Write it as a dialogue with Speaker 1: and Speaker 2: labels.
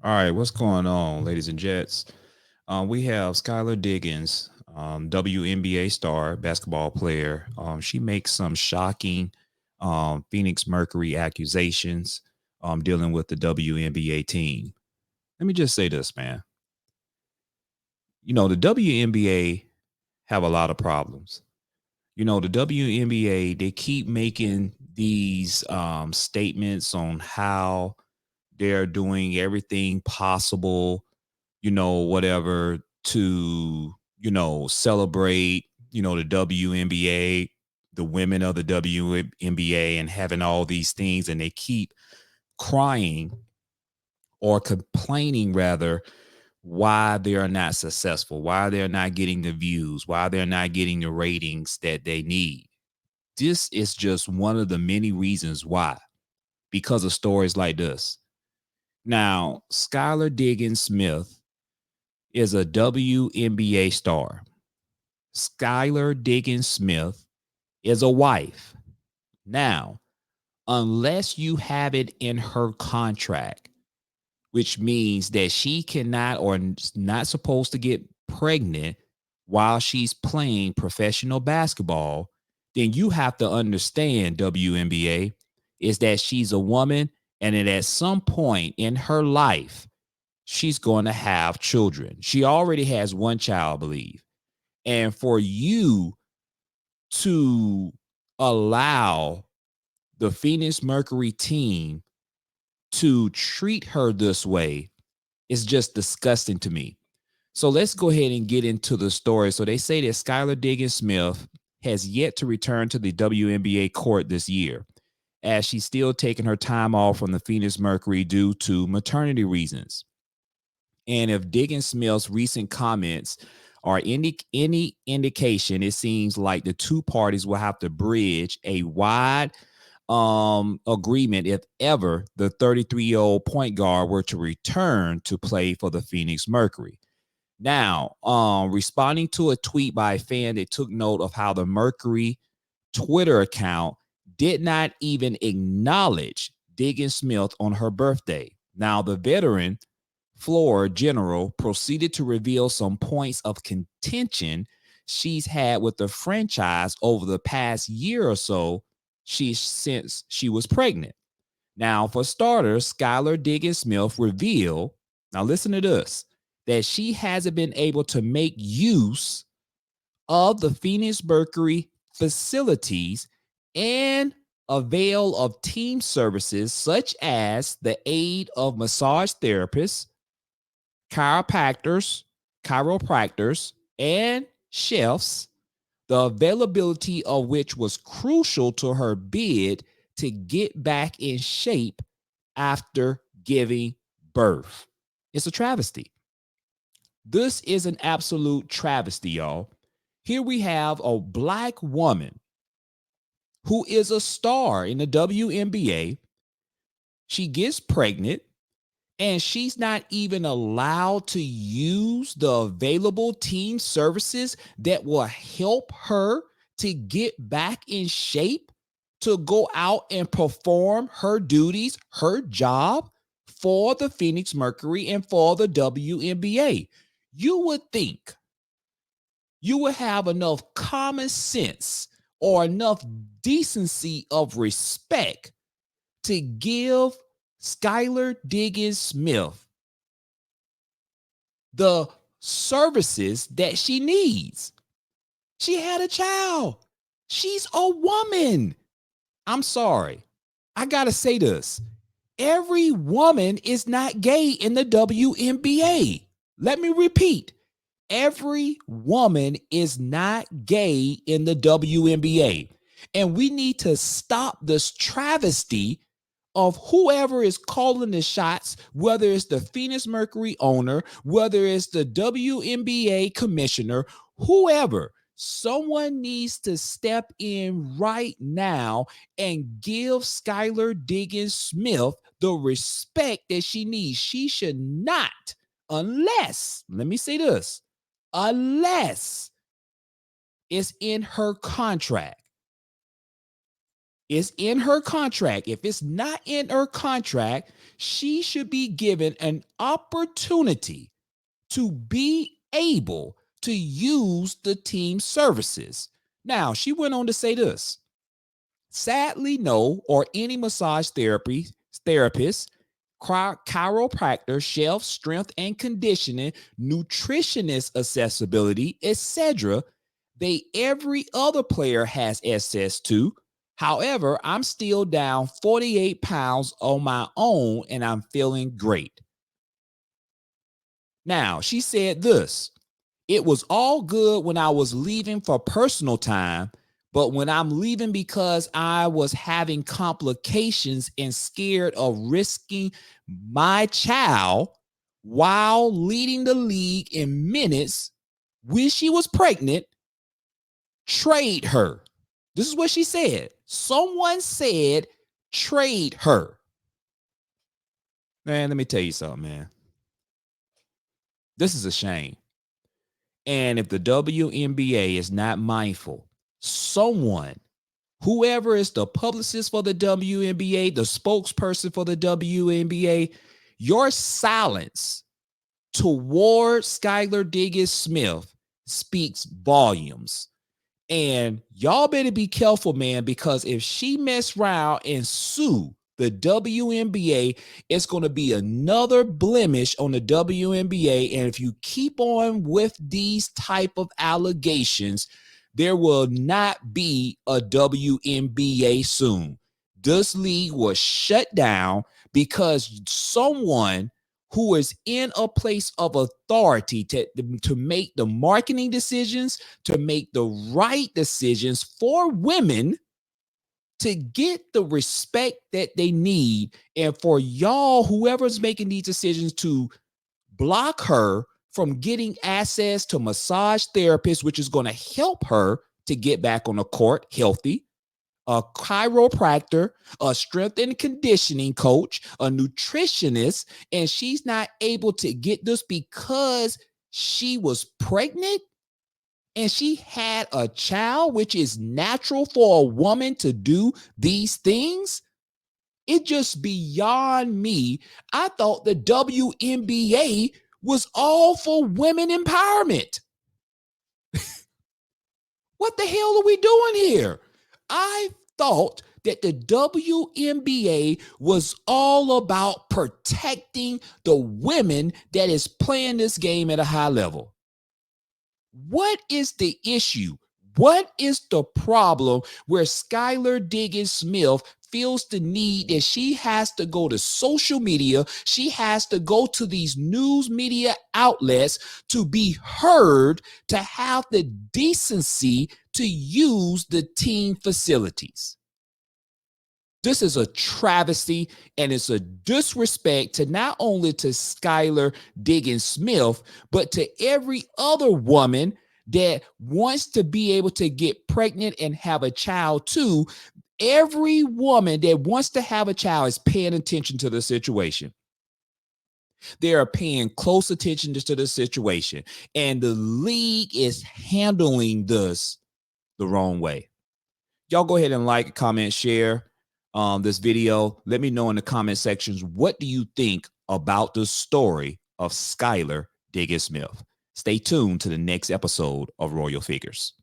Speaker 1: All right, what's going on, ladies and gents? We have Skylar Diggins, WNBA star, basketball player. She makes some shocking Phoenix Mercury accusations dealing with the WNBA team. Let me just say this, man. The WNBA have a lot of problems. The WNBA, they keep making these statements on how they're doing everything possible, whatever, to, celebrate, the WNBA, the women of the WNBA, and having all these things. And they keep crying or complaining, rather, why they are not successful, why they're not getting the views, why they're not getting the ratings that they need. This is just one of the many reasons why, because of stories like this. Now, Skylar Diggins-Smith is a WNBA star. Skylar Diggins-Smith is a wife. Now, unless you have it in her contract, which means that she cannot or not supposed to get pregnant while she's playing professional basketball, then you have to understand, WNBA, is that she's a woman, and that at some point in her life, she's going to have children. She already has one child, I believe. And for you to allow the Phoenix Mercury team to treat her this way is just disgusting to me. So let's go ahead and get into the story. So they say that Skylar Diggins-Smith has yet to return to the WNBA court this year, as she's still taking her time off from the Phoenix Mercury due to maternity reasons. And if Diggins-Smith's recent comments are any indication, it seems like the two parties will have to bridge a wide agreement if ever the 33-year-old point guard were to return to play for the Phoenix Mercury. Now, responding to a tweet by a fan that took note of how the Mercury Twitter account did not even acknowledge Diggins-Smith on her birthday. Now, the veteran floor general proceeded to reveal some points of contention she's had with the franchise over the past year or so since she was pregnant. Now, for starters, Skylar Diggins-Smith revealed, now listen to this, that she hasn't been able to make use of the Phoenix Mercury facilities and avail of team services such as the aid of massage therapists, chiropractors, chiropractors, and chefs, the availability of which was crucial to her bid to get back in shape after giving birth. It's a travesty. This is an absolute travesty, y'all. Here we have a black woman who is a star in the WNBA. She gets pregnant, and she's not even allowed to use the available team services that will help her to get back in shape to go out and perform her duties, her job for the Phoenix Mercury and for the WNBA. You would think you would have enough common sense or enough decency of respect to give Skylar Diggins-Smith the services that she needs. She had a child. She's a woman. I'm sorry. I got to say this. Every woman is not gay in the WNBA. Let me repeat. Every woman is not gay in the WNBA. And we need to stop this travesty of whoever is calling the shots, whether it's the Phoenix Mercury owner, whether it's the WNBA commissioner, whoever. Someone needs to step in right now and give Skylar Diggins-Smith the respect that she needs. She should not, unless, let me say this, unless it's in her contract. It's in her contract. If it's not in her contract, she should be given an opportunity to be able to use the team services. Now, she went on to say this. Sadly, no, or any massage therapist, chiropractor, shelf strength and conditioning, nutritionist accessibility, etc. They every other player has access to. However, I'm still down 48 pounds on my own and I'm feeling great. Now, she said this. It was all good when I was leaving for personal time, but when I'm leaving because I was having complications and scared of risking my child while leading the league in minutes when she was pregnant, trade her. This is what she said. Someone said, trade her. Man, let me tell you something, man. This is a shame. And if the WNBA is not mindful, someone, whoever is the publicist for the WNBA, the spokesperson for the WNBA, your silence toward Skylar Diggins-Smith speaks volumes. And y'all better be careful, man, because if she mess around and sue the WNBA, it's going to be another blemish on the WNBA. And if you keep on with these type of allegations, there will not be a WNBA soon. This league was shut down because someone who is in a place of authority to make the marketing decisions, to make the right decisions for women, to get the respect that they need, and for y'all, whoever's making these decisions, to block her from getting access to massage therapists, which is going to help her to get back on the court healthy, a chiropractor, a strength and conditioning coach, a nutritionist, and she's not able to get this because she was pregnant and she had a child, which is natural for a woman to do these things. It just beyond me. I thought the WNBA was all for women empowerment. What the hell are we doing here? I thought that the WNBA was all about protecting the women that is playing this game at a high level. What is the issue? What is the problem where Skylar Diggins-Smith feels the need that she has to go to social media, she has to go to these news media outlets to be heard, to have the decency to use the team facilities? This is a travesty, and it's a disrespect to not only to Skylar Diggins-Smith, but to every other woman that wants to be able to get pregnant and have a child too. Every woman that wants to have a child is paying attention to the situation. They are paying close attention to the situation, and the league is handling this the wrong way. Y'all go ahead and like, comment, share this video. Let me know in the comment sections, what do you think about the story of Skylar Diggins-Smith? Stay tuned to the next episode of Royal Figures.